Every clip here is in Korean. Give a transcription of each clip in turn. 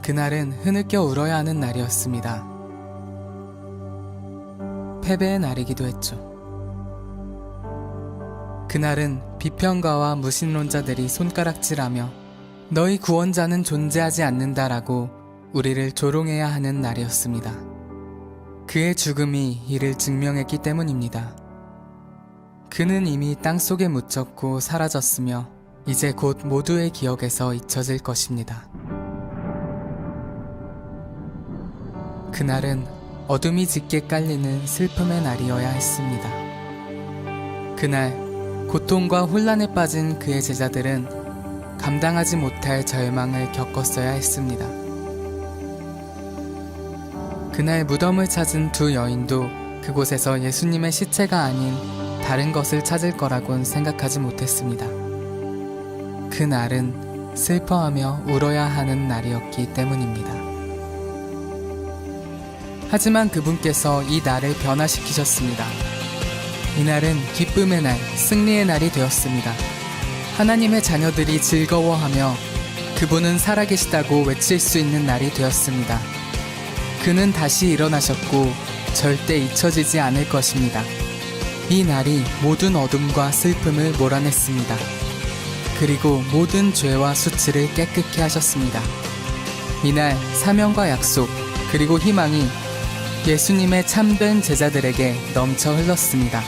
그날은 흐느껴 울어야 하는 날이었습니다. 패배의 날이기도 했죠. 그날은 비평가와 무신론자들이 손가락질하며 너희 구원자는 존재하지 않는다라고 우리를 조롱해야 하는 날이었습니다. 그의 죽음이 이를 증명했기 때문입니다. 그는 이미 땅속에 묻혔고 사라졌으며 이제 곧 모두의 기억에서 잊혀질 것입니다. 그날은 어둠이 짙게 깔리는 슬픔의 날이어야 했습니다. 그날 고통과 혼란에 빠진 그의 제자들은 감당하지 못할 절망을 겪었어야 했습니다. 그날 무덤을 찾은 두 여인도 그곳에서 예수님의 시체가 아닌 다른 것을 찾을 거라곤 생각하지 못했습니다. 그날은 슬퍼하며 울어야 하는 날이었기 때문입니다. 하지만 그분께서 이 날을 변화시키셨습니다. 이날은 기쁨의 날, 승리의 날이 되었습니다. 하나님의 자녀들이 즐거워하며 그분은 살아계시다고 외칠 수 있는 날이 되었습니다. 그는 다시 일어나셨고 절대 잊혀지지 않을 것입니다. 이 날이 모든 어둠과 슬픔을 몰아냈습니다. 그리고 모든 죄와 수치를 깨끗게 하셨습니다. 이날 사명과 약속 그리고 희망이 예수님의 참된 제자들에게 넘쳐 흘렀습니다.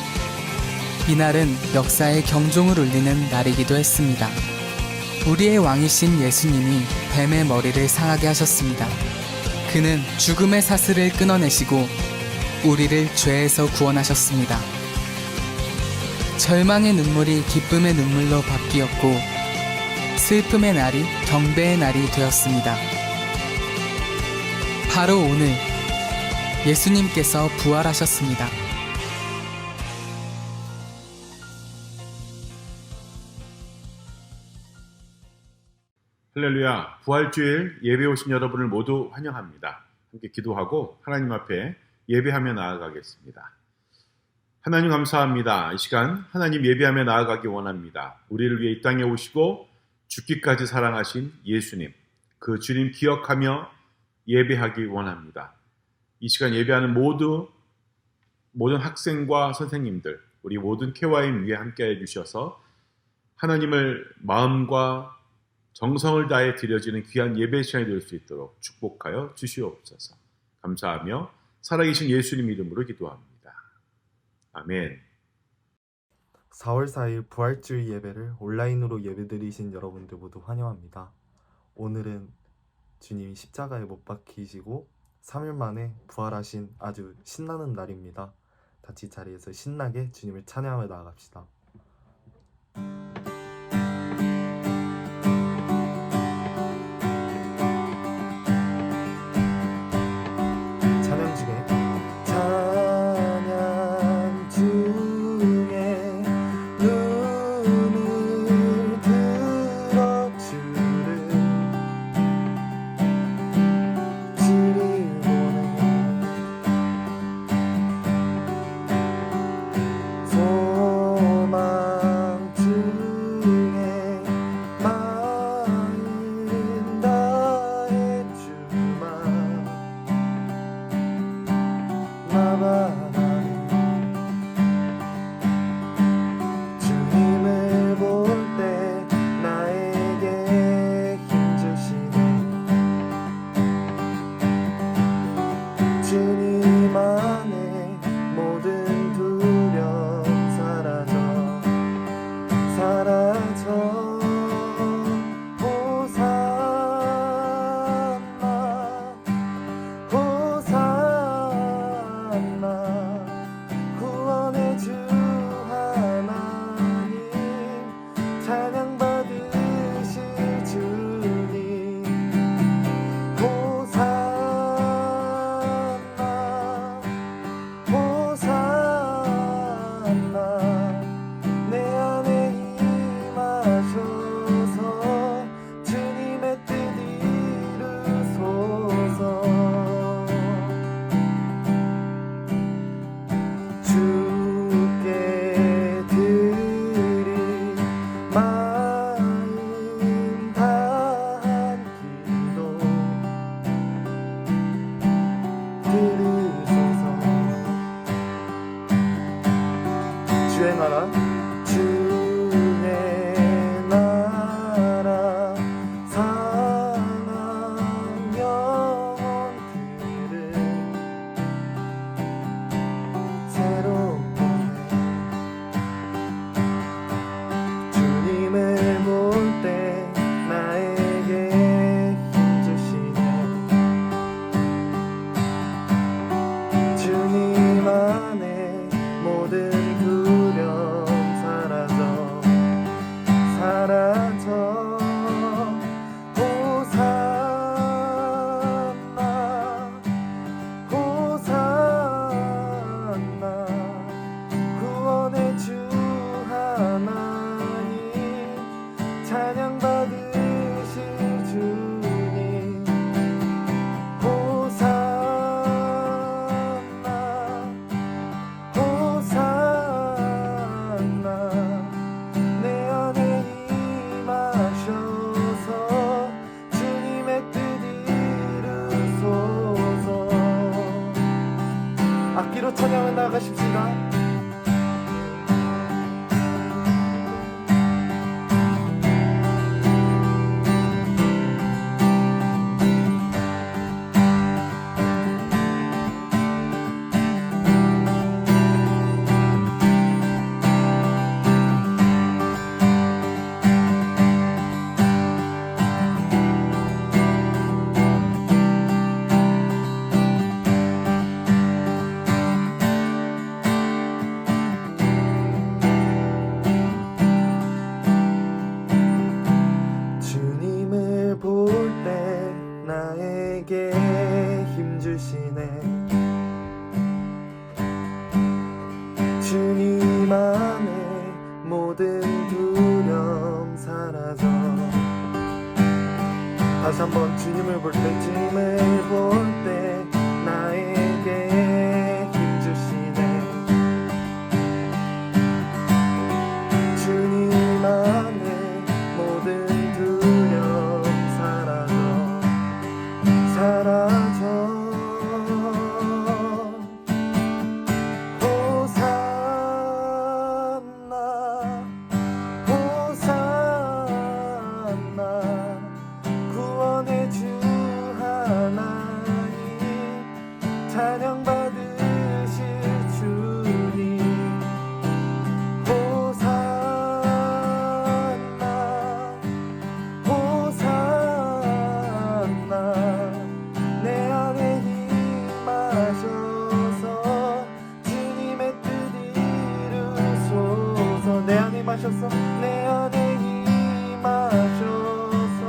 이날은 역사의 경종을 울리는 날이기도 했습니다. 우리의 왕이신 예수님이 뱀의 머리를 상하게 하셨습니다. 그는 죽음의 사슬을 끊어내시고 우리를 죄에서 구원하셨습니다. 절망의 눈물이 기쁨의 눈물로 바뀌었고 슬픔의 날이 경배의 날이 되었습니다. 바로 오늘 예수님께서 부활하셨습니다. 할렐루야, 부활주일 예배 오신 여러분을 모두 환영합니다. 함께 기도하고 하나님 앞에 예배하며 나아가겠습니다. 하나님 감사합니다. 이 시간 하나님 예배하며 나아가기 원합니다. 우리를 위해 이 땅에 오시고 죽기까지 사랑하신 예수님, 그 주님 기억하며 예배하기 원합니다. 이 시간 예배하는 모든 학생과 선생님들, 우리 모든 KYM 위에 함께해 주셔서 하나님을 마음과 정성을 다해 드려지는 귀한 예배 시간이 될 수 있도록 축복하여 주시옵소서. 감사하며 살아계신 예수님 이름으로 기도합니다. 아멘. 4월 4일 부활주일 예배를 온라인으로 예배드리신 여러분들 모두 환영합니다. 오늘은 주님이 십자가에 못 박히시고 3일 만에 부활하신 아주 신나는 날입니다. 같이 자리에서 신나게 주님을 찬양하며 나아갑시다. 찬양 중에 찬양 중에 눈을 들어 주를 보는 다음으로 찬양을 나가십시다. 주님을 볼 때 나에게 힘 주시네. 주님 안에 모든 두려움 사라져. 다시 한번 주님을 볼 때, 주님을 볼 때 나에게 힘 주시네. 주님 안에 모든 두려움 사라져. 호산나 호산나 구원의 주 하나님 찬양 받으실 주님. 호산나 호산나 내 안에 임하셔서 주님의 뜻 이루소서. 내 안에 임하셔서 내 안에 임하셔서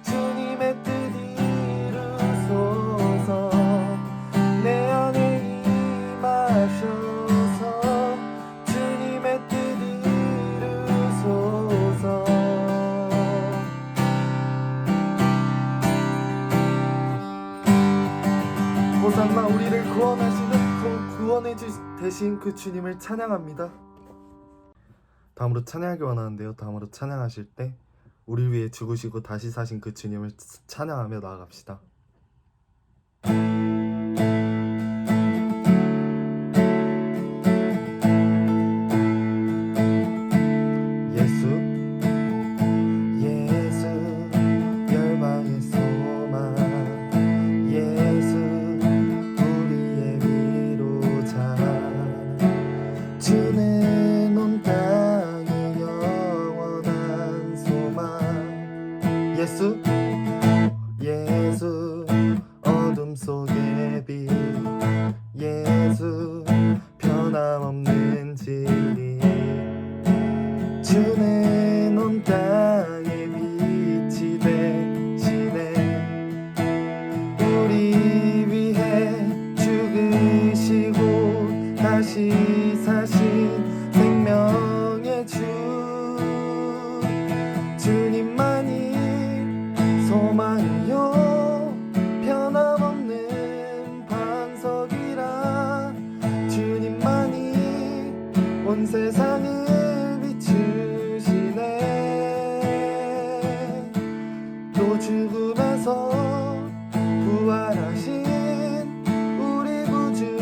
주님의 뜻 이루소서. 내 안에 임하셔서 주님의 뜻 이루소서. 호산나 우리를 구원하시는 구원해 되신 그 주님을 찬양합니다. 다음으로 찬양하기 원하는데요. 다음으로 찬양하실 때 우리를 위해 죽으시고 다시 사신 그 주님을 찬양하며 나아갑시다. 예수 예수 열방의 소망, 예수 우리의 위로자. 주는 온 땅의 영원한 소망. 예수 예수 어둠 속의 빛, 예수 변함없는 진리. 주는 온 땅의 빛이 되시네. 우리 위해 죽으시고 다시 사신 생명의 주. 주님만이 소망이요 변함없는 반석이라. 주님만이 온 세상을 비추시네. 또 죽음에서 부활하신 우리 구주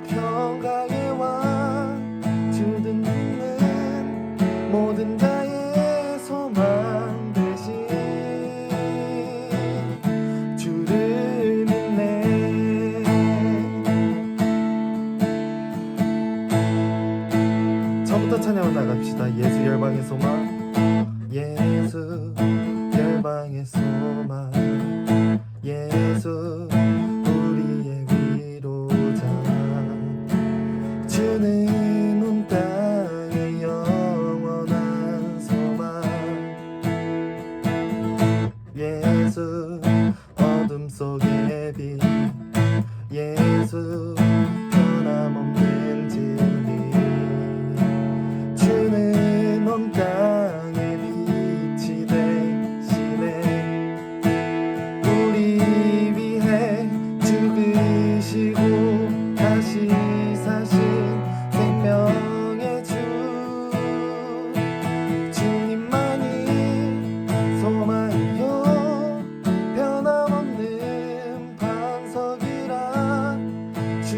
평강의 왕. 주든 믿는 모든 자의 소망 되신 주를 믿네. 처음부터 찬양을 나갑시다. 예수 열방의 소망, 예수 열방의 소망, 예수 우리의 위로자. 주는 온 땅의 영원한 소망, 예수 어둠 속의 빛, 예수 변함없는 진리. 주는 온 땅의 빛이 되시네. 우리 위해 죽으시고 다시 사신 생명의 주. 주님만이 소망이요 변함없는 반석이라. 주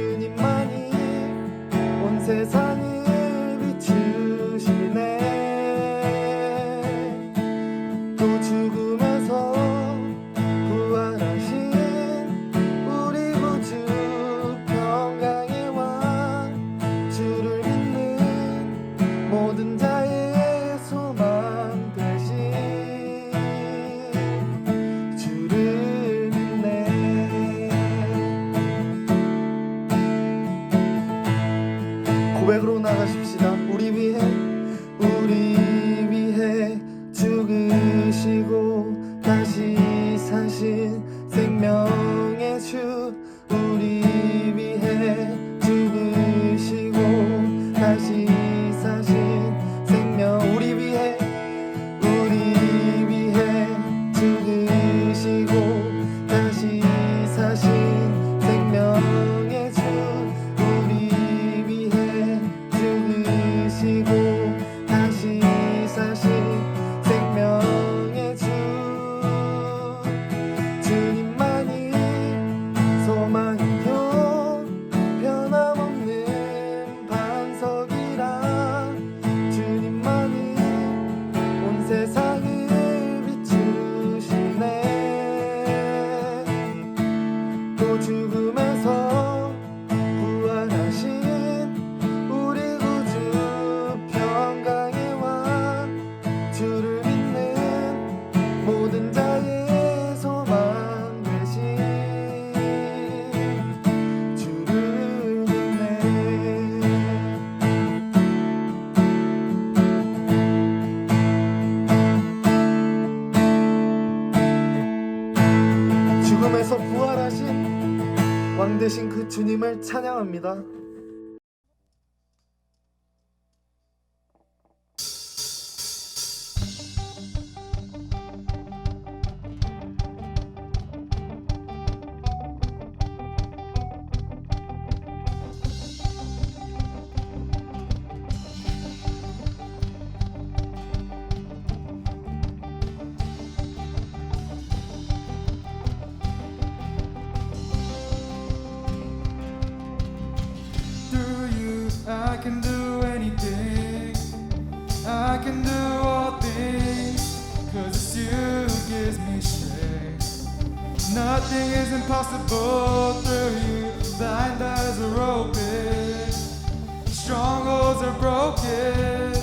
다시 사신 생명의 주 우리 위해 죽으시고 다시 사신 생명 우리 위해 죽으시고 다시 사신 생명의 주 우리 위해 죽으시고 다시 사신 생명의 주 주님만이 소망이요 변함없는 반석이라 주님만이 온 세상을 비추시네 또 죽음에서 부활하신 우리 구주 평강의 왕 주를 믿는 모든 자의 소망 되신 주를 믿네 죽음에서 부활하신 왕 되신 그 주님을 찬양합니다. I can do anything, I can do all things, 'cause it's you gives me strength. Nothing is impossible through you, blind eyes are open, strongholds are broken,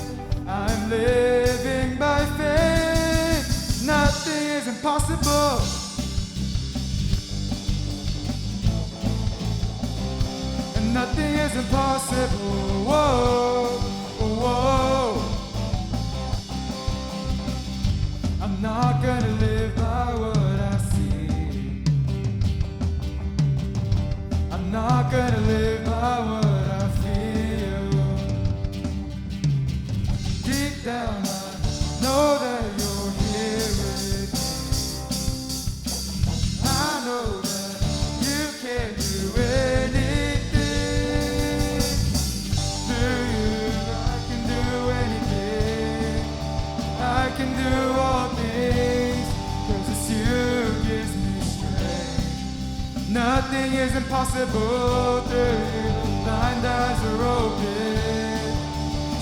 I'm living by faith. Nothing is impossible. Nothing is impossible. Whoa, whoa. I'm not gonna live by what I see. I'm not gonna live by what I feel. Deep down, I know that you're here with me. I know that you can do anything. I can do all things, 'cause it's you gives me strength. Nothing is impossible through you. Blind eyes are open,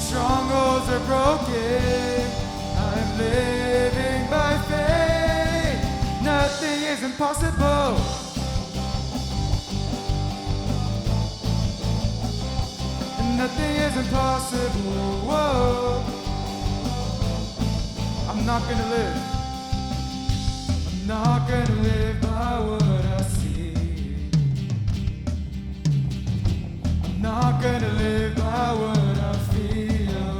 strongholds are broken. I'm living by faith. Nothing is impossible. Nothing is impossible. Whoa. I'm not gonna live. I'm not gonna live by what I see. I'm not gonna live by what I feel.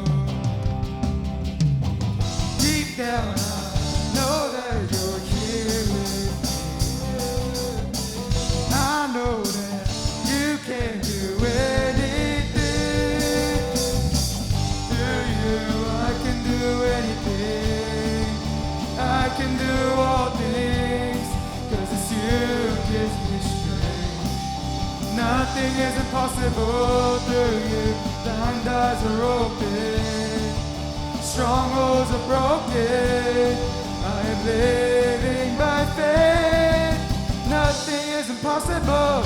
Deep down, I know that you're here with me. I know that you can do anything. Through you, I can do anything. I can do all things, 'cause it's you gives me strength. Nothing is impossible through you. Blind eyes are open, strongholds are broken. I am living by faith. Nothing is impossible.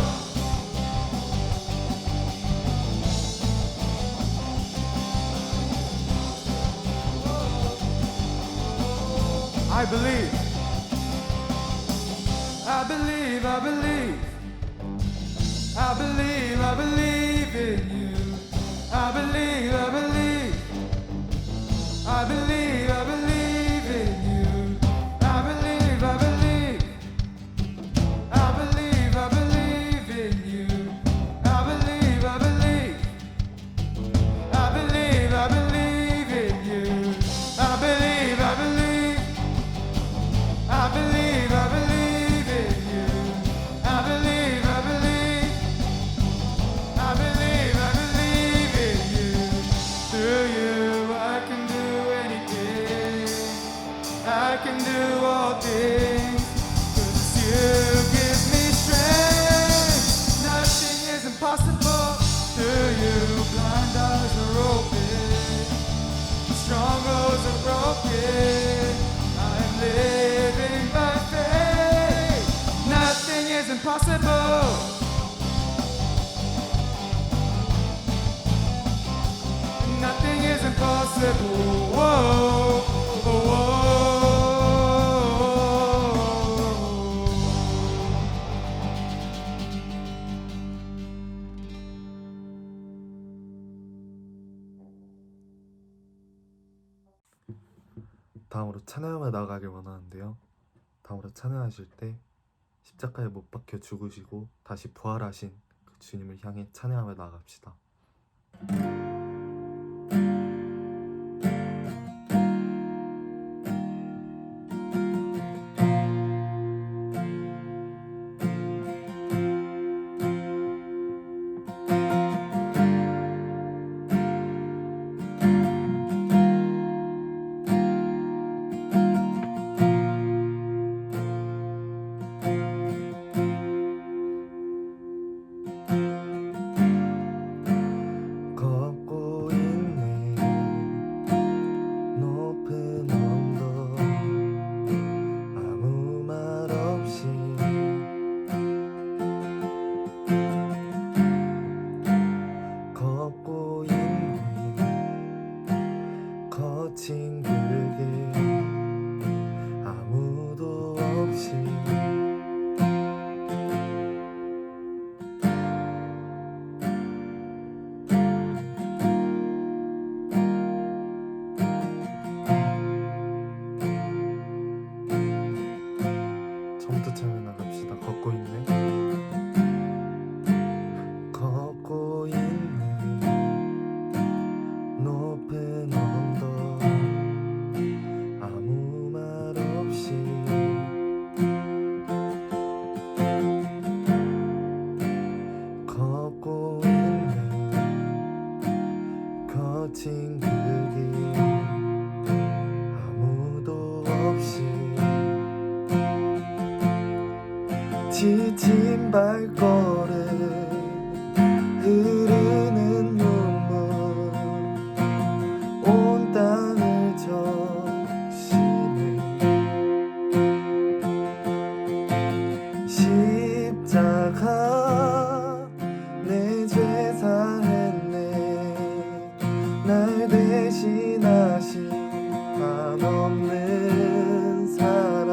I believe, I believe, I believe, I believe, I believe in you. I believe, I believe, I believe, I believe in you. I believe, I believe, I believe, I believe in you. I believe, I believe, I believe, I believe in you. I believe, I believe, I believe. impossible. Nothing is impossible. Whoa, whoa, whoa. 다음으로 찬양을 나가길 원하는데요. 다음으로 찬양하실 때 십자가에 못 박혀 죽으시고 다시 부활하신 그 주님을 향해 찬양하며 나갑시다. 걷고 있네 높은 언덕 아무 말 없이 걷고 있네 거친 길게 아무도 없이 처음부터 찬양 나갑시다. 걷고 있네 걷고 있네 높은 언덕 아무 말 없이 걷고 있네 거친 길이 아무도 없이 지친 발걸음 흐르는 눈물 온 땅을 적시네 십자가 내 죄 사했네 날 대신하신 한없는 사랑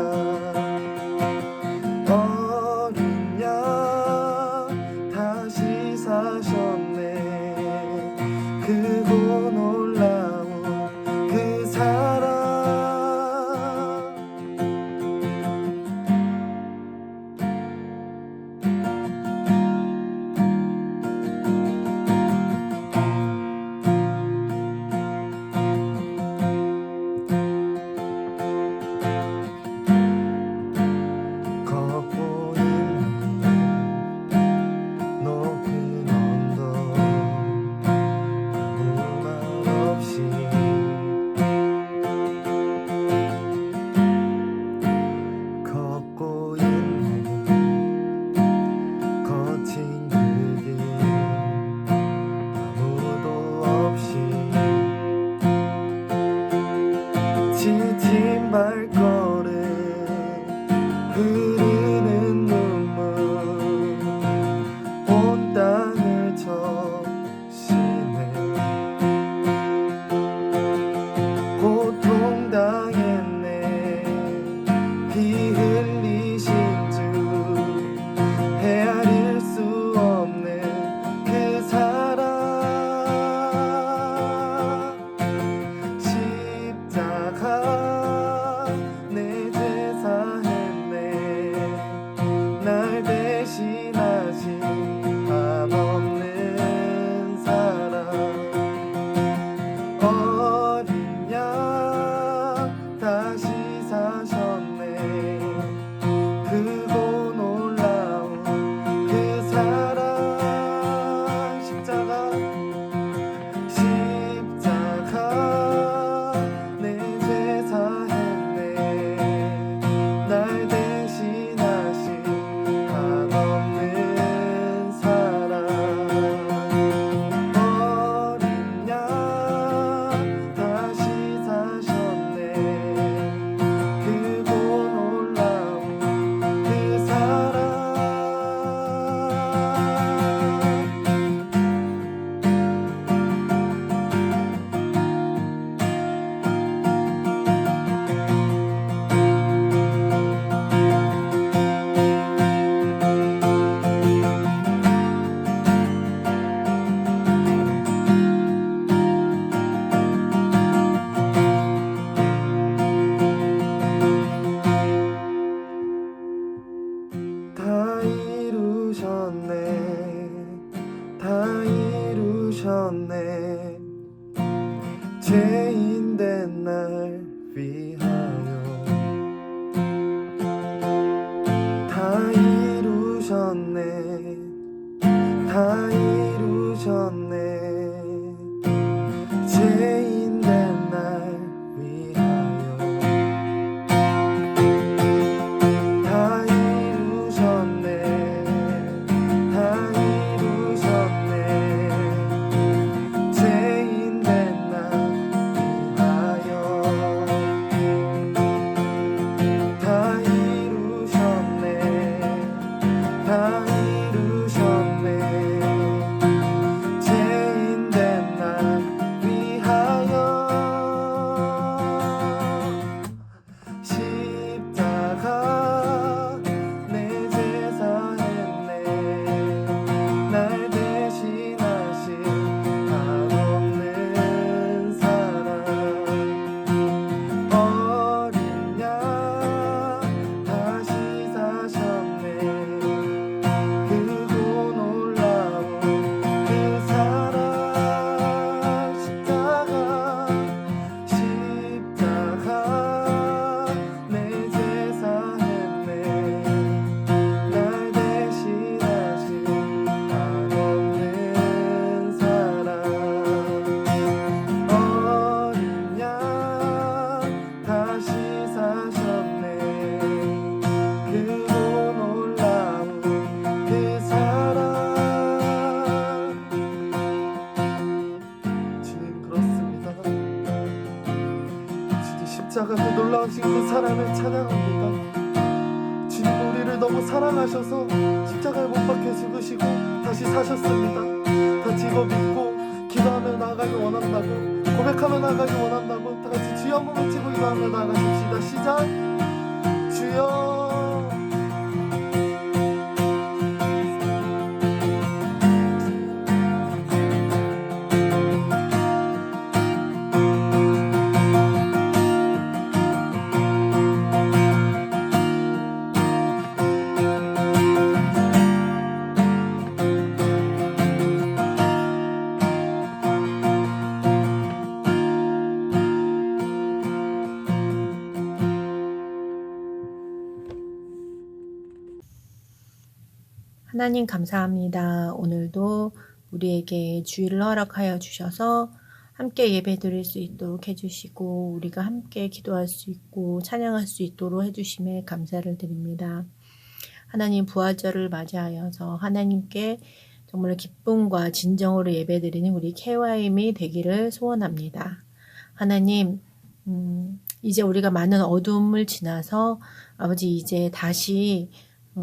어린 양 이루셨네 죄인된 날 위하여 다 이루셨네 다 이루셨네 죄인된 날 위하여 다 이루셨네 다 이루셨네 죄인된 날 위하여 다 이루셨네 다 이루셨네 죄인된 날 위하여 십자가 내 제사 했네 날 대신하신 한없는 사랑 어린 양 다시 사셨네 크고 놀라운 그 사랑 십자가 내 제사 했네 날 대신하신 한없는 사랑 어린 양 다시 사셨네 크고 놀라운 그 사랑 주님 그렇습니다 주님 십자가 그 놀라우신 그 사랑을 찬양합니다 주님 우리를 너무 사랑하셔서 십자가에 못 박혀 죽으시고 다시 사셨습니다 같이 이거 믿고 기도하며 나아가기 원한다고 고백하며 나아가기 원한다고 다 같이 주여 한번 외치고 기도하며 나아가십시다 시작 주여 하나님 감사합니다. 오늘도 우리에게 주일을 허락하여 주셔서 함께 예배드릴 수 있도록 해주시고 우리가 함께 기도할 수 있고 찬양할 수 있도록 해주심에 감사를 드립니다. 하나님 부활절을 맞이하여서 하나님께 정말 기쁨과 진정으로 예배드리는 우리 KYM이 되기를 소원합니다. 하나님 이제 우리가 많은 어둠을 지나서 아버지 이제 다시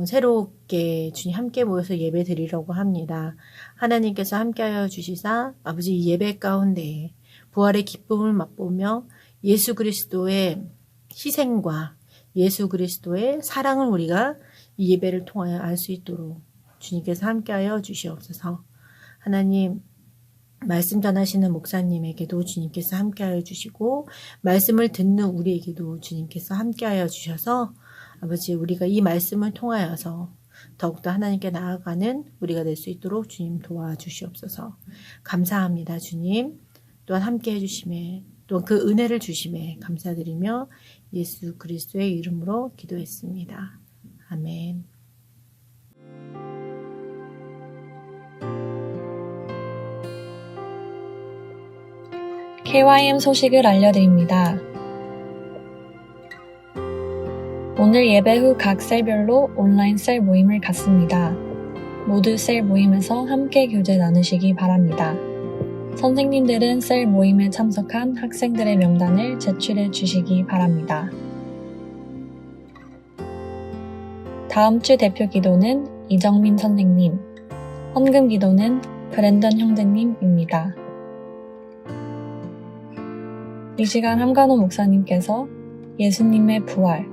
새롭게 주님 함께 모여서 예배 드리려고 합니다. 하나님께서 함께하여 주시사 아버지 이 예배 가운데 부활의 기쁨을 맛보며 예수 그리스도의 희생과 예수 그리스도의 사랑을 우리가 이 예배를 통하여 알 수 있도록 주님께서 함께하여 주시옵소서. 하나님 말씀 전하시는 목사님에게도 주님께서 함께하여 주시고 말씀을 듣는 우리에게도 주님께서 함께하여 주셔서 아버지 우리가 이 말씀을 통하여서 더욱더 하나님께 나아가는 우리가 될 수 있도록 주님 도와주시옵소서. 감사합니다 주님. 또한 함께해 주심에 또한 그 은혜를 주심에 감사드리며 예수 그리스도의 이름으로 기도했습니다. 아멘. KYM 소식을 알려드립니다. 오늘 예배 후 각 셀별로 온라인 셀 모임을 갖습니다. 모두 셀 모임에서 함께 교제 나누시기 바랍니다. 선생님들은 셀 모임에 참석한 학생들의 명단을 제출해 주시기 바랍니다. 다음 주 대표 기도는 이정민 선생님, 헌금 기도는 브랜던 형제님입니다. 이 시간 함관호 목사님께서 예수님의 부활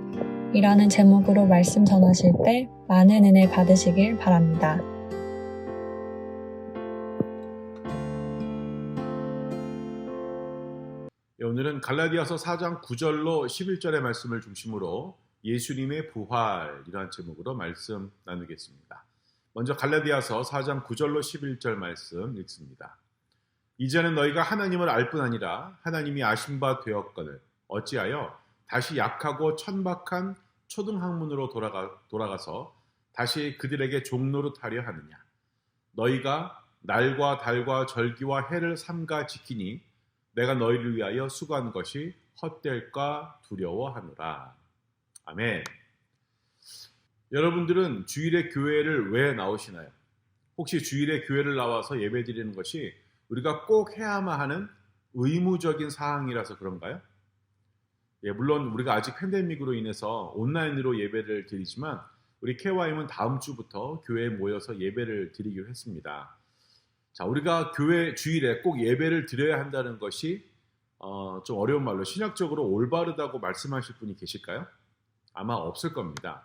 이라는 제목으로 말씀 전하실 때 많은 은혜 받으시길 바랍니다. 오늘은 갈라디아서 4장 9절로 11절의 말씀을 중심으로 예수님의 부활이라는 제목으로 말씀 나누겠습니다. 먼저 갈라디아서 4장 9절로 11절 말씀 읽습니다. 이제는 너희가 하나님을 알 뿐 아니라 하나님이 아신 바 되었거늘 어찌하여 다시 약하고 천박한 초등학문으로 돌아가서 다시 그들에게 종노릇하려 하느냐. 너희가 날과 달과 절기와 해를 삼가 지키니 내가 너희를 위하여 수고한 것이 헛될까 두려워하노라. 아멘. 여러분들은 주일에 교회를 왜 나오시나요? 혹시 주일에 교회를 나와서 예배드리는 것이 우리가 꼭 해야만 하는 의무적인 사항이라서 그런가요? 예, 물론 우리가 아직 팬데믹으로 인해서 온라인으로 예배를 드리지만 우리 KYM은 다음 주부터 교회에 모여서 예배를 드리기로 했습니다. 자, 우리가 교회 주일에 꼭 예배를 드려야 한다는 것이 좀 어려운 말로 신학적으로 올바르다고 말씀하실 분이 계실까요? 아마 없을 겁니다.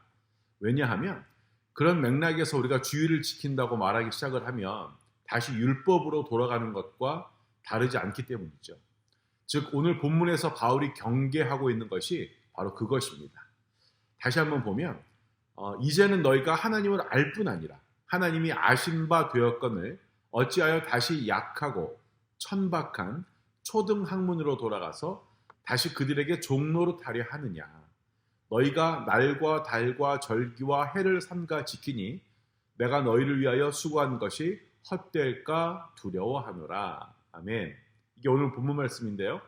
왜냐하면 그런 맥락에서 우리가 주일을 지킨다고 말하기 시작을 하면 다시 율법으로 돌아가는 것과 다르지 않기 때문이죠. 즉 오늘 본문에서 바울이 경계하고 있는 것이 바로 그것입니다. 다시 한번 보면 이제는 너희가 하나님을 알 뿐 아니라 하나님이 아신 바 되었거늘 어찌하여 다시 약하고 천박한 초등학문으로 돌아가서 다시 그들에게 종노릇하려 하느냐. 너희가 날과 달과 절기와 해를 삼가 지키니 내가 너희를 위하여 수고한 것이 헛될까 두려워하노라. 아멘. 이게 오늘 본문 말씀인데요.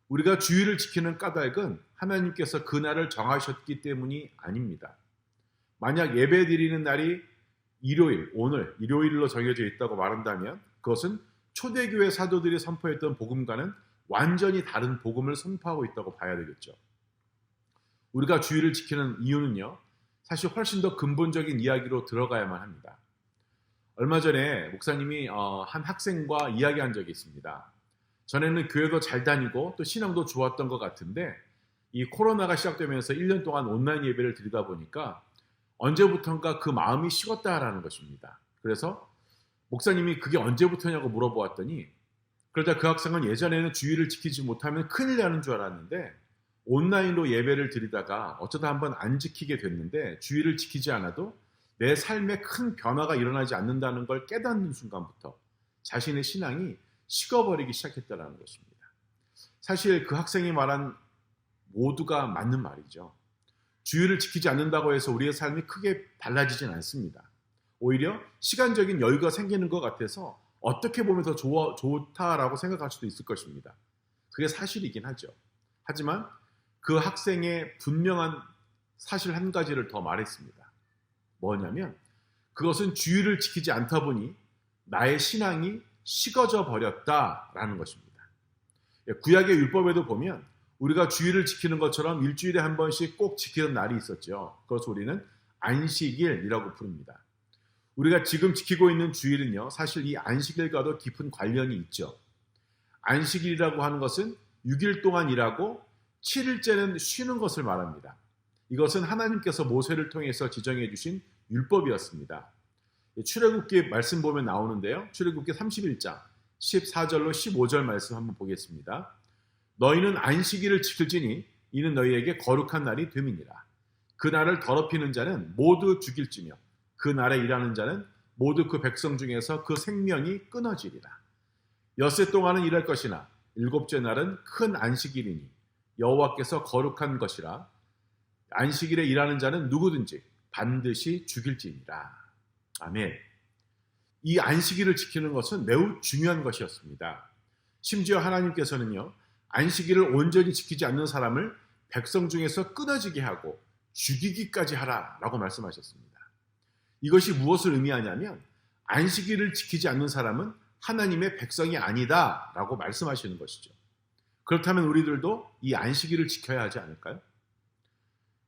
우리가 주일을 지키는 까닭은 하나님께서 그 날을 정하셨기 때문이 아닙니다. 만약 예배 드리는 날이 오늘 일요일로 정해져 있다고 말한다면 그것은 초대교회 사도들이 선포했던 복음과는 완전히 다른 복음을 선포하고 있다고 봐야 되겠죠. 우리가 주일을 지키는 이유는요, 사실 훨씬 더 근본적인 이야기로 들어가야만 합니다. 얼마 전에 목사님이 한 학생과 이야기한 적이 있습니다. 전에는 교회도 잘 다니고 또 신앙도 좋았던 것 같은데 이 코로나가 시작되면서 1년 동안 온라인 예배를 드리다 보니까 언제부턴가 그 마음이 식었다라는 것입니다. 그래서 목사님이 그게 언제부터냐고 물어보았더니 그러자 그 학생은 예전에는 주일을 지키지 못하면 큰일 나는 줄 알았는데 온라인으로 예배를 드리다가 어쩌다 한번 안 지키게 됐는데 주일을 지키지 않아도 내 삶에 큰 변화가 일어나지 않는다는 걸 깨닫는 순간부터 자신의 신앙이 식어버리기 시작했다는 것입니다. 사실 그 학생이 말한 모두가 맞는 말이죠. 주일을 지키지 않는다고 해서 우리의 삶이 크게 달라지진 않습니다. 오히려 시간적인 여유가 생기는 것 같아서 어떻게 보면 더 좋다라고 생각할 수도 있을 것입니다. 그게 사실이긴 하죠. 하지만 그 학생의 분명한 사실 한 가지를 더 말했습니다. 뭐냐면 그것은 주일을 지키지 않다 보니 나의 신앙이 식어져 버렸다라는 것입니다. 구약의 율법에도 보면 우리가 주일을 지키는 것처럼 일주일에 한 번씩 꼭 지키는 날이 있었죠. 그것을 우리는 안식일이라고 부릅니다. 우리가 지금 지키고 있는 주일은요, 사실 이 안식일과도 깊은 관련이 있죠. 안식일이라고 하는 것은 6일 동안 일하고 7일째는 쉬는 것을 말합니다. 이것은 하나님께서 모세를 통해서 지정해 주신 율법이었습니다. 출애굽기 말씀 보면 나오는데요. 출애굽기 31장 14절로 15절 말씀 한번 보겠습니다. 너희는 안식일을 지킬지니 이는 너희에게 거룩한 날이 됨이니라. 그 날을 더럽히는 자는 모두 죽일지며 그 날에 일하는 자는 모두 그 백성 중에서 그 생명이 끊어지리라. 엿새 동안은 일할 것이나 일곱째 날은 큰 안식일이니 여호와께서 거룩한 것이라. 안식일에 일하는 자는 누구든지 반드시 죽일지니라. 아멘. 이 안식일을 지키는 것은 매우 중요한 것이었습니다. 심지어 하나님께서는요, 안식일을 온전히 지키지 않는 사람을 백성 중에서 끊어지게 하고 죽이기까지 하라라고 말씀하셨습니다. 이것이 무엇을 의미하냐면 안식일을 지키지 않는 사람은 하나님의 백성이 아니다라고 말씀하시는 것이죠. 그렇다면 우리들도 이 안식일을 지켜야 하지 않을까요?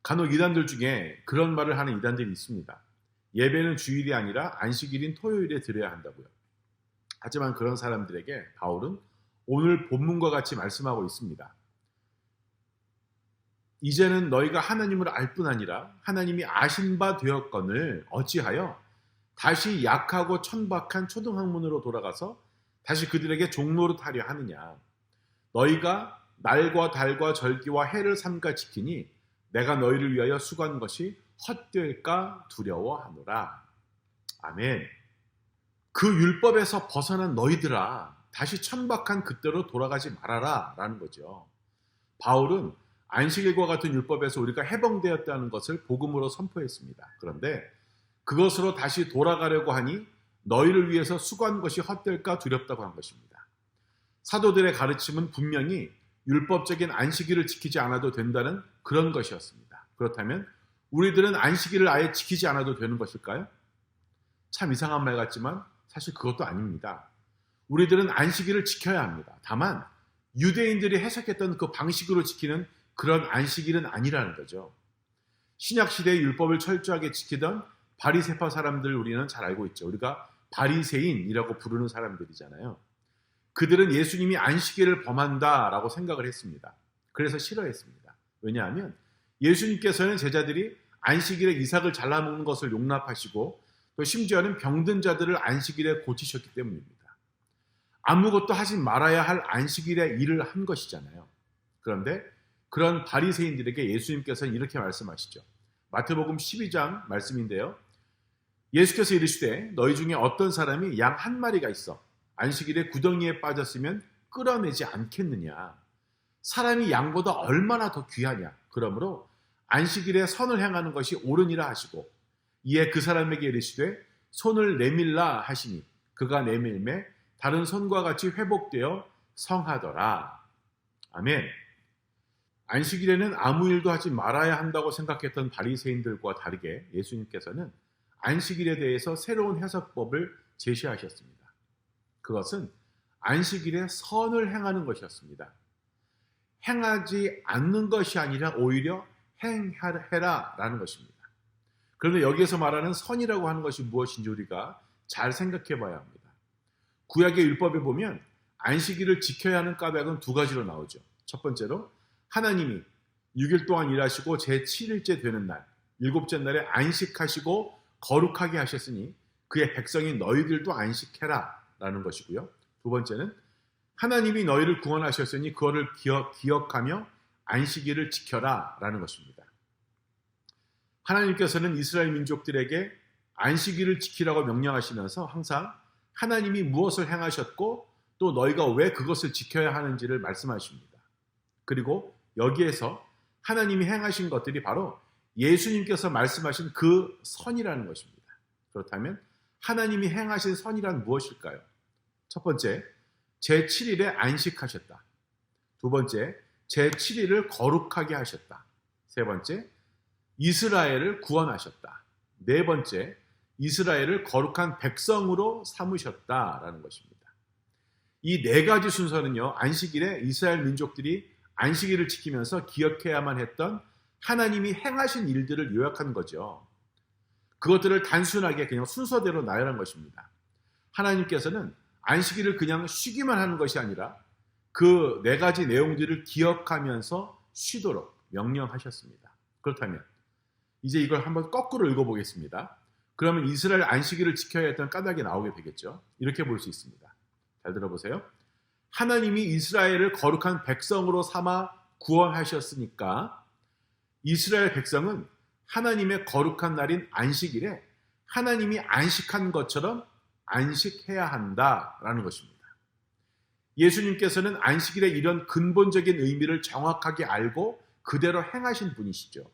간혹 이단들 중에 그런 말을 하는 이단들이 있습니다. 예배는 주일이 아니라 안식일인 토요일에 드려야 한다고요. 하지만 그런 사람들에게 바울은 오늘 본문과 같이 말씀하고 있습니다. 이제는 너희가 하나님을 알 뿐 아니라 하나님이 아신 바 되었거늘 어찌하여 다시 약하고 천박한 초등학문으로 돌아가서 다시 그들에게 종노릇하려 하느냐. 너희가 날과 달과 절기와 해를 삼가 지키니 내가 너희를 위하여 수고한 것이 헛될까 두려워하노라. 아멘. 그 율법에서 벗어난 너희들아, 다시 천박한 그때로 돌아가지 말아라 라는 거죠. 바울은 안식일과 같은 율법에서 우리가 해방되었다는 것을 복음으로 선포했습니다. 그런데 그것으로 다시 돌아가려고 하니 너희를 위해서 수고한 것이 헛될까 두렵다고 한 것입니다. 사도들의 가르침은 분명히 율법적인 안식일을 지키지 않아도 된다는 그런 것이었습니다. 그렇다면 우리들은 안식일을 아예 지키지 않아도 되는 것일까요? 참 이상한 말 같지만 사실 그것도 아닙니다. 우리들은 안식일을 지켜야 합니다. 다만 유대인들이 해석했던 그 방식으로 지키는 그런 안식일은 아니라는 거죠. 신약시대의 율법을 철저하게 지키던 바리새파 사람들 우리는 잘 알고 있죠. 우리가 바리새인이라고 부르는 사람들이잖아요. 그들은 예수님이 안식일을 범한다라고 생각을 했습니다. 그래서 싫어했습니다. 왜냐하면 예수님께서는 제자들이 안식일에 이삭을 잘라먹는 것을 용납하시고 또 심지어는 병든 자들을 안식일에 고치셨기 때문입니다. 아무것도 하지 말아야 할 안식일에 일을 한 것이잖아요. 그런데 그런 바리새인들에게 예수님께서는 이렇게 말씀하시죠. 마태복음 12장 말씀인데요. 예수께서 이르시되 너희 중에 어떤 사람이 양 한 마리가 있어 안식일에 구덩이에 빠졌으면 끌어내지 않겠느냐. 사람이 양보다 얼마나 더 귀하냐. 그러므로 안식일에 선을 행하는 것이 옳으니라 하시고 이에 그 사람에게 이르시되 손을 내밀라 하시니 그가 내밀매 다른 손과 같이 회복되어 성하더라. 아멘. 안식일에는 아무 일도 하지 말아야 한다고 생각했던 바리새인들과 다르게 예수님께서는 안식일에 대해서 새로운 해석법을 제시하셨습니다. 그것은 안식일에 선을 행하는 것이었습니다. 행하지 않는 것이 아니라 오히려 행해라라는 것입니다. 그런데 여기에서 말하는 선이라고 하는 것이 무엇인지 우리가 잘 생각해 봐야 합니다. 구약의 율법에 보면 안식일을 지켜야 하는 까닭은 두 가지로 나오죠. 첫 번째로 하나님이 6일 동안 일하시고 제7일째 되는 날, 일곱째 날에 안식하시고 거룩하게 하셨으니 그의 백성인 너희들도 안식해라 라는 것이고요. 두 번째는 하나님이 너희를 구원하셨으니 그거를 기억하며 안식일을 지켜라 라는 것입니다. 하나님께서는 이스라엘 민족들에게 안식일을 지키라고 명령하시면서 항상 하나님이 무엇을 행하셨고 또 너희가 왜 그것을 지켜야 하는지를 말씀하십니다. 그리고 여기에서 하나님이 행하신 것들이 바로 예수님께서 말씀하신 그 선이라는 것입니다. 그렇다면 하나님이 행하신 선이란 무엇일까요? 첫 번째, 제7일에 안식하셨다. 두 번째, 제7일을 거룩하게 하셨다. 세 번째, 이스라엘을 구원하셨다. 네 번째, 이스라엘을 거룩한 백성으로 삼으셨다라는 것입니다. 이 네 가지 순서는요, 안식일에 이스라엘 민족들이 안식일을 지키면서 기억해야만 했던 하나님이 행하신 일들을 요약한 거죠. 그것들을 단순하게 그냥 순서대로 나열한 것입니다. 하나님께서는 안식일을 그냥 쉬기만 하는 것이 아니라 그 네 가지 내용들을 기억하면서 쉬도록 명령하셨습니다. 그렇다면 이제 이걸 한번 거꾸로 읽어보겠습니다. 그러면 이스라엘 안식일을 지켜야 했던 까닭이 나오게 되겠죠. 이렇게 볼 수 있습니다. 잘 들어보세요. 하나님이 이스라엘을 거룩한 백성으로 삼아 구원하셨으니까 이스라엘 백성은 하나님의 거룩한 날인 안식일에 하나님이 안식한 것처럼 안식해야 한다라는 것입니다. 예수님께서는 안식일의 이런 근본적인 의미를 정확하게 알고 그대로 행하신 분이시죠.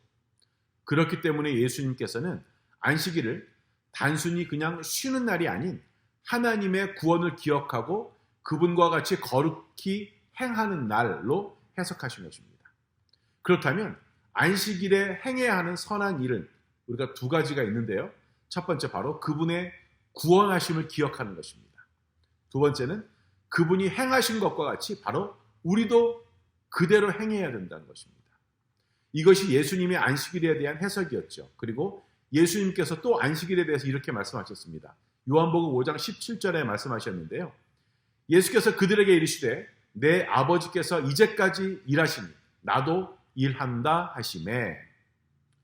그렇기 때문에 예수님께서는 안식일을 단순히 그냥 쉬는 날이 아닌 하나님의 구원을 기억하고 그분과 같이 거룩히 행하는 날로 해석하신 것입니다. 그렇다면 안식일에 행해야 하는 선한 일은 우리가 두 가지가 있는데요. 첫 번째 바로 그분의 구원하심을 기억하는 것입니다. 두 번째는 그분이 행하신 것과 같이 바로 우리도 그대로 행해야 된다는 것입니다. 이것이 예수님의 안식일에 대한 해석이었죠. 그리고 예수님께서 또 안식일에 대해서 이렇게 말씀하셨습니다. 요한복음 5장 17절에 말씀하셨는데요. 예수께서 그들에게 이르시되 내 아버지께서 이제까지 일하시니 나도 일한다 하시매.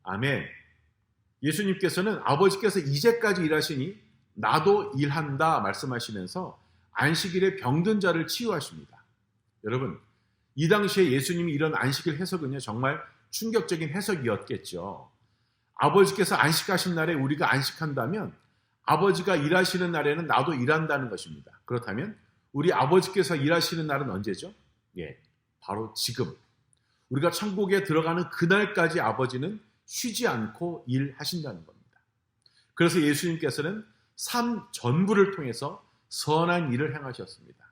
아멘. 예수님께서는 아버지께서 이제까지 일하시니 나도 일한다 말씀하시면서 안식일에 병든 자를 치유하십니다. 여러분, 이 당시에 예수님이 이런 안식일 해석은요 정말 충격적인 해석이었겠죠. 아버지께서 안식하신 날에 우리가 안식한다면 아버지가 일하시는 날에는 나도 일한다는 것입니다. 그렇다면 우리 아버지께서 일하시는 날은 언제죠? 예, 바로 지금. 우리가 천국에 들어가는 그날까지 아버지는 쉬지 않고 일하신다는 겁니다. 그래서 예수님께서는 삶 전부를 통해서 선한 일을 행하셨습니다.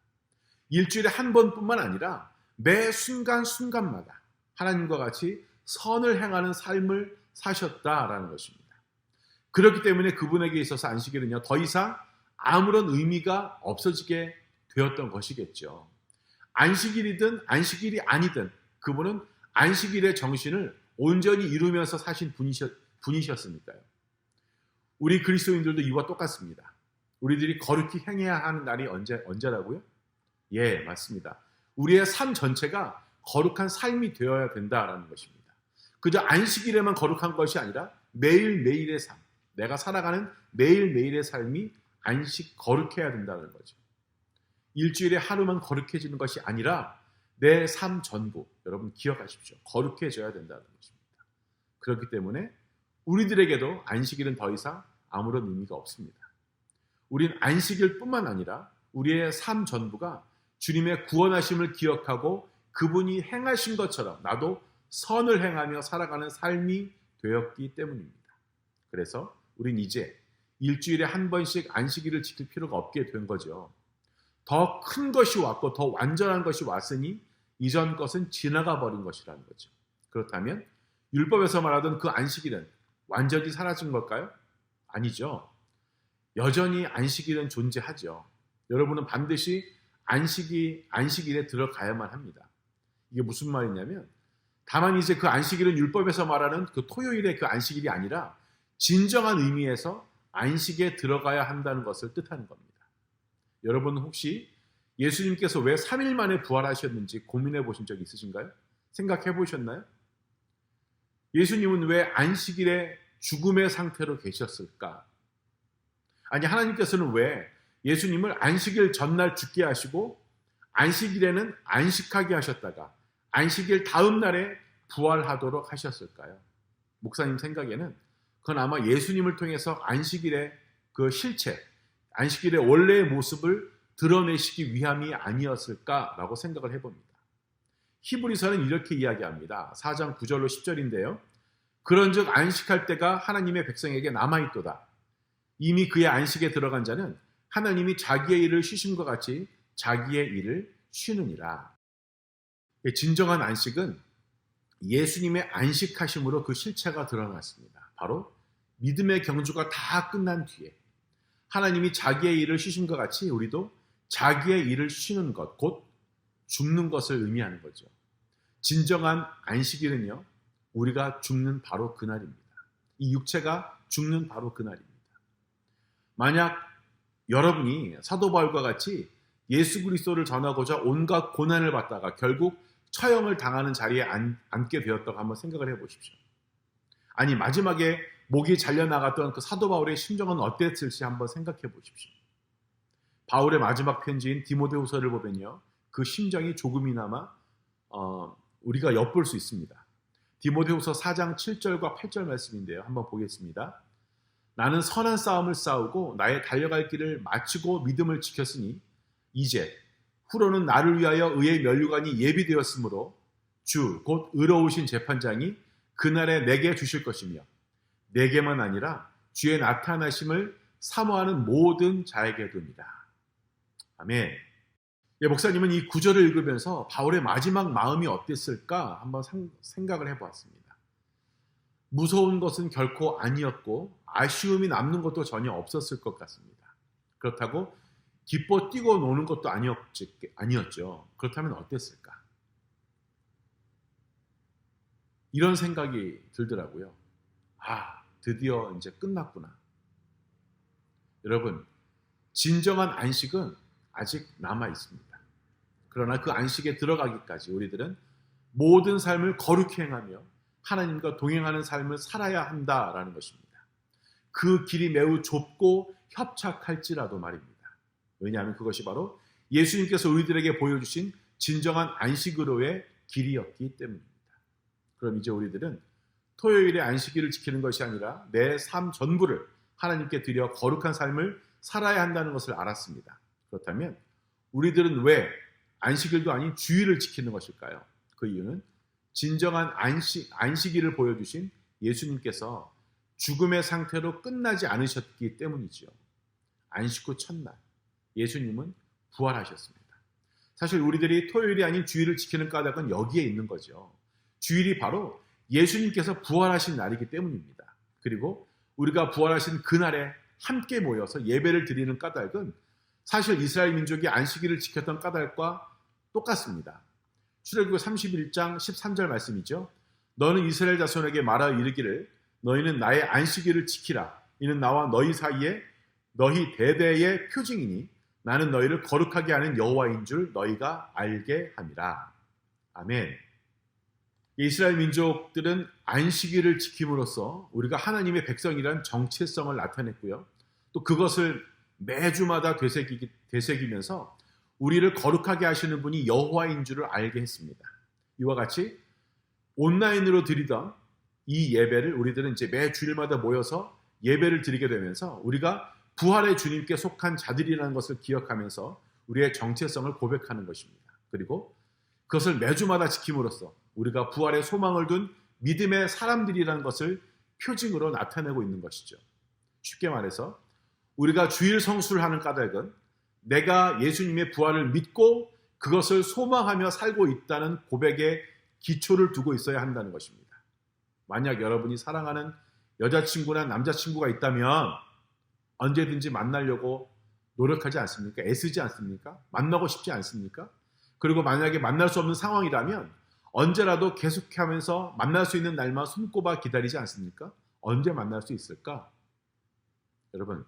일주일에 한 번뿐만 아니라 매 순간순간마다 하나님과 같이 선을 행하는 삶을 사셨다라는 것입니다. 그렇기 때문에 그분에게 있어서 안식일은요, 더 이상 아무런 의미가 없어지게 되었던 것이겠죠. 안식일이든 안식일이 아니든 그분은 안식일의 정신을 온전히 이루면서 사신 분이셨으니까요. 우리 그리스도인들도 이와 똑같습니다. 우리들이 거룩히 행해야 하는 날이 언제라고요? 예, 맞습니다. 우리의 삶 전체가 거룩한 삶이 되어야 된다라는 것입니다. 그저 안식일에만 거룩한 것이 아니라 매일매일의 삶, 내가 살아가는 매일매일의 삶이 거룩해야 된다는 거죠. 일주일에 하루만 거룩해지는 것이 아니라 내 삶 전부, 여러분 기억하십시오. 거룩해져야 된다는 것입니다. 그렇기 때문에 우리들에게도 안식일은 더 이상 아무런 의미가 없습니다. 우린 안식일뿐만 아니라 우리의 삶 전부가 주님의 구원하심을 기억하고 그분이 행하신 것처럼 나도 선을 행하며 살아가는 삶이 되었기 때문입니다. 그래서 우린 이제 일주일에 한 번씩 안식일을 지킬 필요가 없게 된 거죠. 더 큰 것이 왔고 더 완전한 것이 왔으니 이전 것은 지나가 버린 것이라는 거죠. 그렇다면 율법에서 말하던 그 안식일은 완전히 사라진 걸까요? 아니죠. 여전히 안식일은 존재하죠. 여러분은 반드시 안식일에 들어가야만 합니다. 이게 무슨 말이냐면 다만 이제 그 안식일은 율법에서 말하는 그 토요일의 그 안식일이 아니라 진정한 의미에서 안식에 들어가야 한다는 것을 뜻하는 겁니다. 여러분 혹시 예수님께서 왜 3일 만에 부활하셨는지 고민해 보신 적 있으신가요? 생각해 보셨나요? 예수님은 왜 안식일에 죽음의 상태로 계셨을까? 아니, 하나님께서는 왜 예수님을 안식일 전날 죽게 하시고 안식일에는 안식하게 하셨다가 안식일 다음 날에 부활하도록 하셨을까요? 목사님 생각에는 그건 아마 예수님을 통해서 안식일의 그 실체, 안식일의 원래의 모습을 드러내시기 위함이 아니었을까라고 생각을 해봅니다. 히브리서는 이렇게 이야기합니다. 4장 9절로 10절인데요. 그런즉 안식할 때가 하나님의 백성에게 남아있도다. 이미 그의 안식에 들어간 자는 하나님이 자기의 일을 쉬신 것 같이 자기의 일을 쉬느니라. 진정한 안식은 예수님의 안식하심으로 그 실체가 드러났습니다. 바로 믿음의 경주가 다 끝난 뒤에 하나님이 자기의 일을 쉬신 것 같이 우리도 자기의 일을 쉬는 것, 곧 죽는 것을 의미하는 거죠. 진정한 안식일은요, 우리가 죽는 바로 그날입니다. 이 육체가 죽는 바로 그날입니다. 만약 여러분이 사도 바울과 같이 예수 그리스도를 전하고자 온갖 고난을 받다가 결국 처형을 당하는 자리에 앉게 되었다고 한번 생각을 해보십시오. 아니, 마지막에 목이 잘려나갔던 그 사도 바울의 심정은 어땠을지 한번 생각해 보십시오. 바울의 마지막 편지인 디모데후서를 보면요, 그 심정이 조금이나마 우리가 엿볼 수 있습니다. 디모데후서 4장 7절과 8절 말씀인데요. 한번 보겠습니다. 나는 선한 싸움을 싸우고 나의 달려갈 길을 마치고 믿음을 지켰으니 이제 후로는 나를 위하여 의의 면류관이 예비되었으므로 주 곧 의로우신 재판장이 그날에 내게 주실 것이며 내게만 아니라 주의 나타나심을 사모하는 모든 자에게도입니다. 아멘. 예, 목사님은 이 구절을 읽으면서 바울의 마지막 마음이 어땠을까 한번 생각을 해보았습니다. 무서운 것은 결코 아니었고 아쉬움이 남는 것도 전혀 없었을 것 같습니다. 그렇다고 기뻐 뛰고 노는 것도 아니었죠. 그렇다면 어땠을까? 이런 생각이 들더라고요. 드디어 이제 끝났구나. 여러분, 진정한 안식은 아직 남아 있습니다. 그러나 그 안식에 들어가기까지 우리들은 모든 삶을 거룩히 행하며 하나님과 동행하는 삶을 살아야 한다라는 것입니다. 그 길이 매우 좁고 협착할지라도 말입니다. 왜냐하면 그것이 바로 예수님께서 우리들에게 보여주신 진정한 안식으로의 길이었기 때문입니다. 그럼 이제 우리들은 토요일에 안식일을 지키는 것이 아니라 내 삶 전부를 하나님께 드려 거룩한 삶을 살아야 한다는 것을 알았습니다. 그렇다면 우리들은 왜 안식일도 아닌 주일을 지키는 것일까요? 그 이유는 진정한 안식일을 보여주신 예수님께서 죽음의 상태로 끝나지 않으셨기 때문이죠. 안식 후 첫날 예수님은 부활하셨습니다. 사실 우리들이 토요일이 아닌 주일을 지키는 까닭은 여기에 있는 거죠. 주일이 바로 예수님께서 부활하신 날이기 때문입니다. 그리고 우리가 부활하신 그날에 함께 모여서 예배를 드리는 까닭은 사실 이스라엘 민족이 안식일을 지켰던 까닭과 똑같습니다. 출애굽기 31장 13절 말씀이죠. 너는 이스라엘 자손에게 말하여 이르기를 너희는 나의 안식일을 지키라. 이는 나와 너희 사이에 너희 대대의 표징이니 나는 너희를 거룩하게 하는 여호와인 줄 너희가 알게 함이라. 아멘. 이스라엘 민족들은 안식일을 지킴으로써 우리가 하나님의 백성이라는 정체성을 나타냈고요. 또 그것을 매주마다 되새기면서 우리를 거룩하게 하시는 분이 여호와인 줄을 알게 했습니다. 이와 같이 온라인으로 드리던 이 예배를 우리들은 이제 매 주일마다 모여서 예배를 드리게 되면서 우리가 부활의 주님께 속한 자들이라는 것을 기억하면서 우리의 정체성을 고백하는 것입니다. 그리고 그것을 매주마다 지킴으로써 우리가 부활의 소망을 둔 믿음의 사람들이라는 것을 표징으로 나타내고 있는 것이죠. 쉽게 말해서 우리가 주일 성수를 하는 까닭은 내가 예수님의 부활을 믿고 그것을 소망하며 살고 있다는 고백에 기초를 두고 있어야 한다는 것입니다. 만약 여러분이 사랑하는 여자친구나 남자친구가 있다면 언제든지 만나려고 노력하지 않습니까? 애쓰지 않습니까? 만나고 싶지 않습니까? 그리고 만약에 만날 수 없는 상황이라면 언제라도 계속하면서 만날 수 있는 날만 손꼽아 기다리지 않습니까? 언제 만날 수 있을까? 여러분,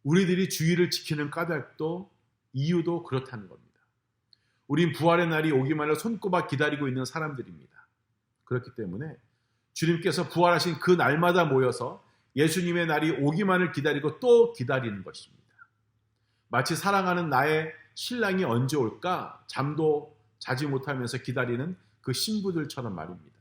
우리들이 주일을 지키는 까닭도 이유도 그렇다는 겁니다. 우린 부활의 날이 오기만을 손꼽아 기다리고 있는 사람들입니다. 그렇기 때문에 주님께서 부활하신 그 날마다 모여서 예수님의 날이 오기만을 기다리고 또 기다리는 것입니다. 마치 사랑하는 나의 신랑이 언제 올까 잠도 자지 못하면서 기다리는 그 신부들처럼 말입니다.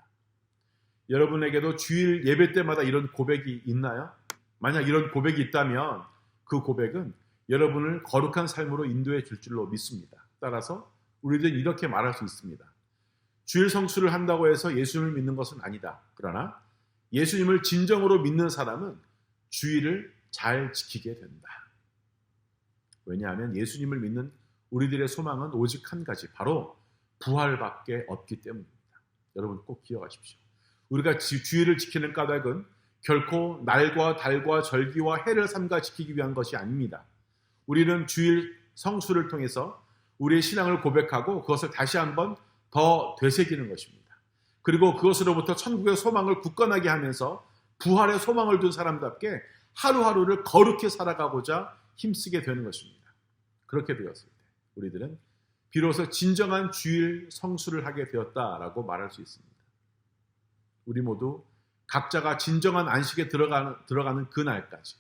여러분에게도 주일 예배 때마다 이런 고백이 있나요? 만약 이런 고백이 있다면 그 고백은 여러분을 거룩한 삶으로 인도해 줄 줄로 믿습니다. 따라서 우리들은 이렇게 말할 수 있습니다. 주일 성수를 한다고 해서 예수님을 믿는 것은 아니다. 그러나 예수님을 진정으로 믿는 사람은 주일을 잘 지키게 된다. 왜냐하면 예수님을 믿는 우리들의 소망은 오직 한 가지, 바로 부활밖에 없기 때문입니다. 여러분 꼭 기억하십시오. 우리가 주일을 지키는 까닭은 결코 날과 달과 절기와 해를 삼가 지키기 위한 것이 아닙니다. 우리는 주일 성수를 통해서 우리의 신앙을 고백하고 그것을 다시 한번 더 되새기는 것입니다. 그리고 그것으로부터 천국의 소망을 굳건하게 하면서 부활의 소망을 둔 사람답게 하루하루를 거룩히 살아가고자 힘쓰게 되는 것입니다. 그렇게 되었을 때 우리들은 비로소 진정한 주일 성수를 하게 되었다라고 말할 수 있습니다. 우리 모두 각자가 진정한 안식에 들어가는 그날까지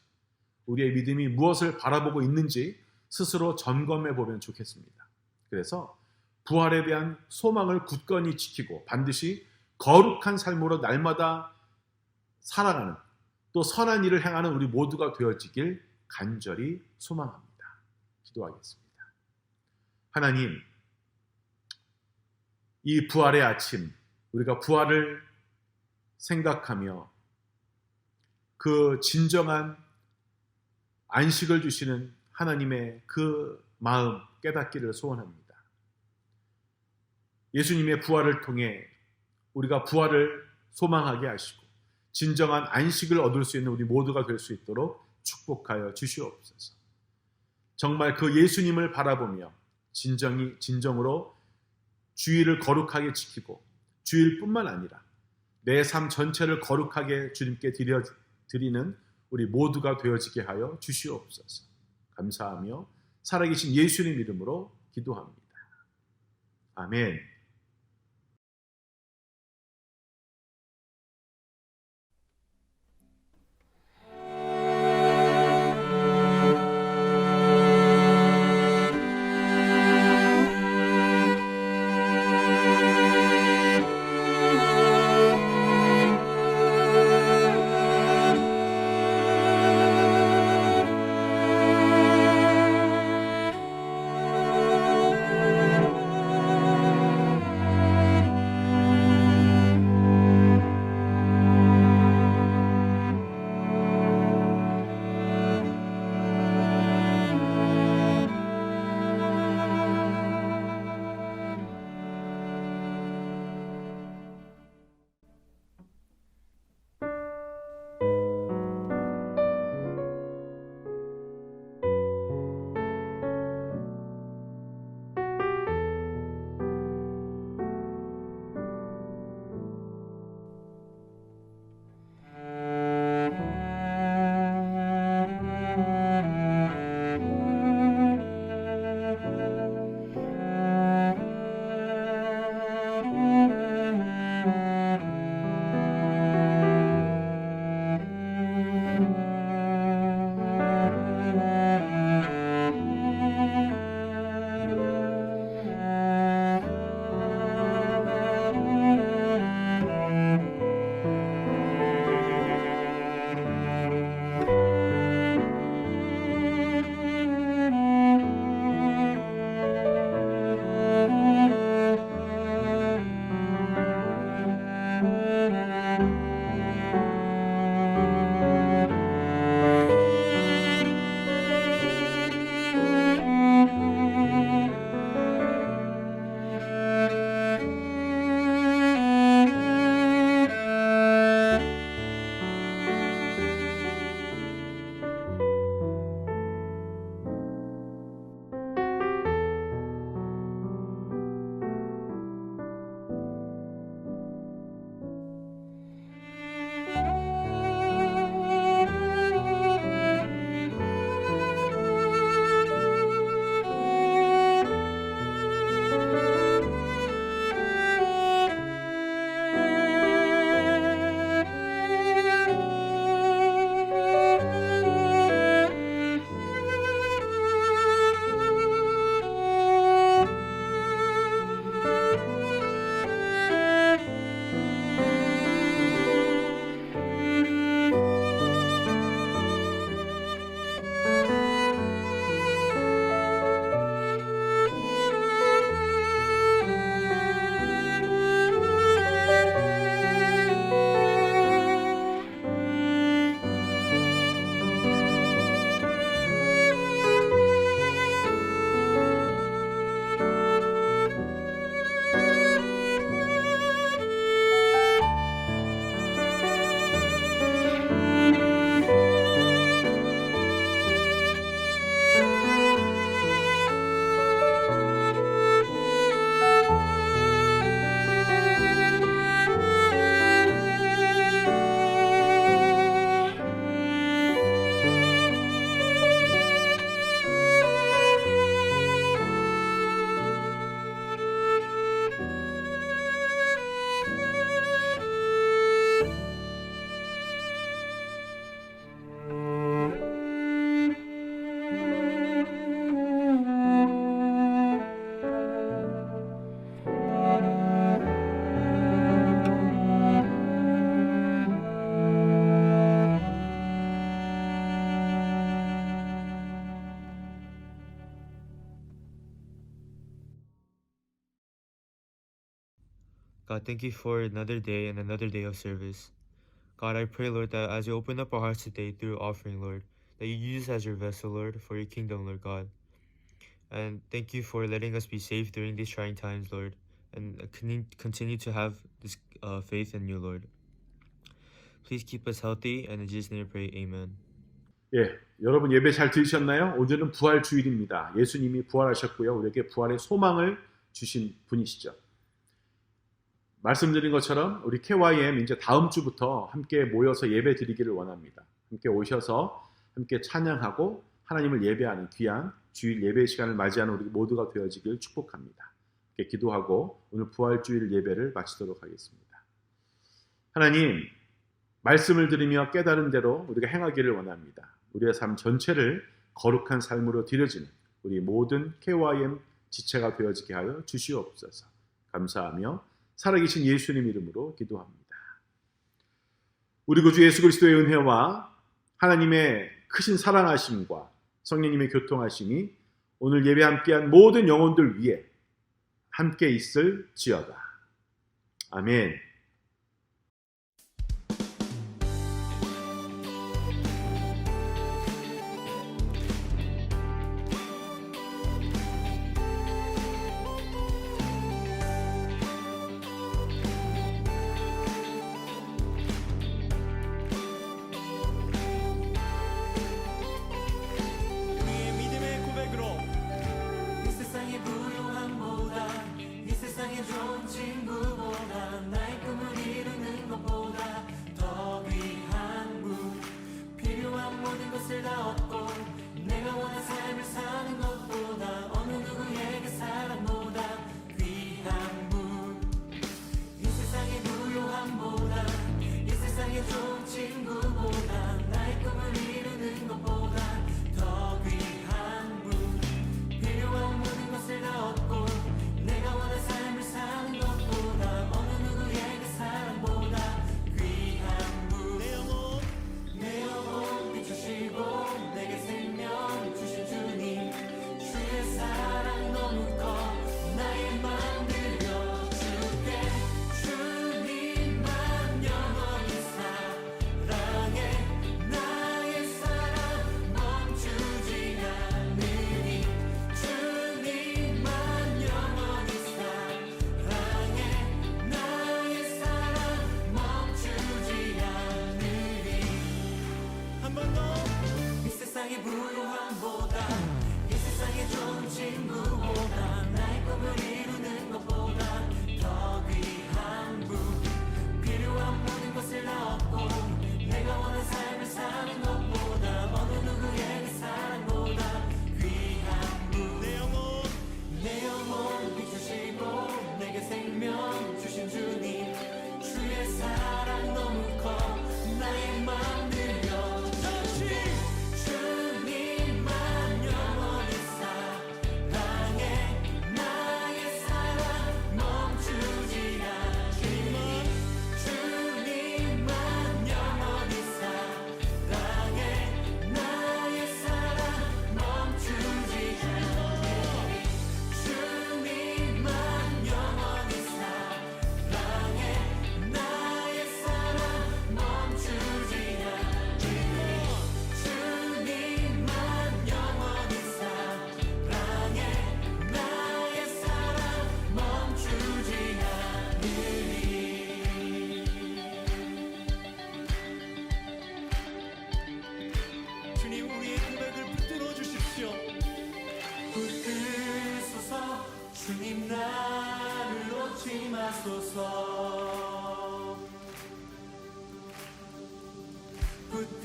우리의 믿음이 무엇을 바라보고 있는지 스스로 점검해 보면 좋겠습니다. 그래서 부활에 대한 소망을 굳건히 지키고 반드시 거룩한 삶으로 날마다 살아가는 또 선한 일을 행하는 우리 모두가 되어지길 간절히 소망합니다. 기도하겠습니다. 하나님, 이 부활의 아침 우리가 부활을 생각하며 그 진정한 안식을 주시는 하나님의 그 마음 깨닫기를 소원합니다. 예수님의 부활을 통해 우리가 부활을 소망하게 하시고 진정한 안식을 얻을 수 있는 우리 모두가 될 수 있도록 축복하여 주시옵소서. 정말 그 예수님을 바라보며 진정으로 주일을 거룩하게 지키고 주일뿐만 아니라 내 삶 전체를 거룩하게 주님께 드리는 우리 모두가 되어지게 하여 주시옵소서. 감사하며 살아계신 예수님 이름으로 기도합니다. 아멘. God, thank you for another day and another day of service. God, I pray, Lord, that as you open up our hearts today through offering, Lord, that you use us as your vessel, Lord, for your kingdom, Lord God. And thank you for letting us be safe during these trying times, Lord, and continue to have this faith in you, Lord. Please keep us healthy, and in Jesus' name I pray, amen. 예, 여러분 예배 잘 들으셨나요? 오늘은 부활 주일입니다. 예수님이 부활하셨고요. 우리에게 부활의 소망을 주신 분이시죠. 말씀드린 것처럼 우리 KYM 이제 다음 주부터 함께 모여서 예배 드리기를 원합니다. 함께 오셔서 함께 찬양하고 하나님을 예배하는 귀한 주일 예배 시간을 맞이하는 우리 모두가 되어지길 축복합니다. 함께 기도하고 오늘 부활주일 예배를 마치도록 하겠습니다. 하나님, 말씀을 들으며 깨달은 대로 우리가 행하기를 원합니다. 우리의 삶 전체를 거룩한 삶으로 드려지는 우리 모든 KYM 지체가 되어지게 하여 주시옵소서. 감사하며 살아계신 예수님 이름으로 기도합니다. 우리 구주 예수 그리스도의 은혜와 하나님의 크신 사랑하심과 성령님의 교통하심이 오늘 예배 함께한 모든 영혼들 위에 함께 있을지어다. 아멘.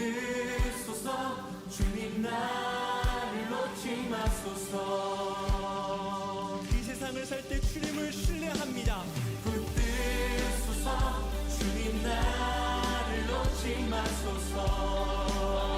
붙드소서 주님 나를 놓지 마소서 이 세상을 살 때 주님을 신뢰합니다 붙드소서 주님 나를 놓지 마소서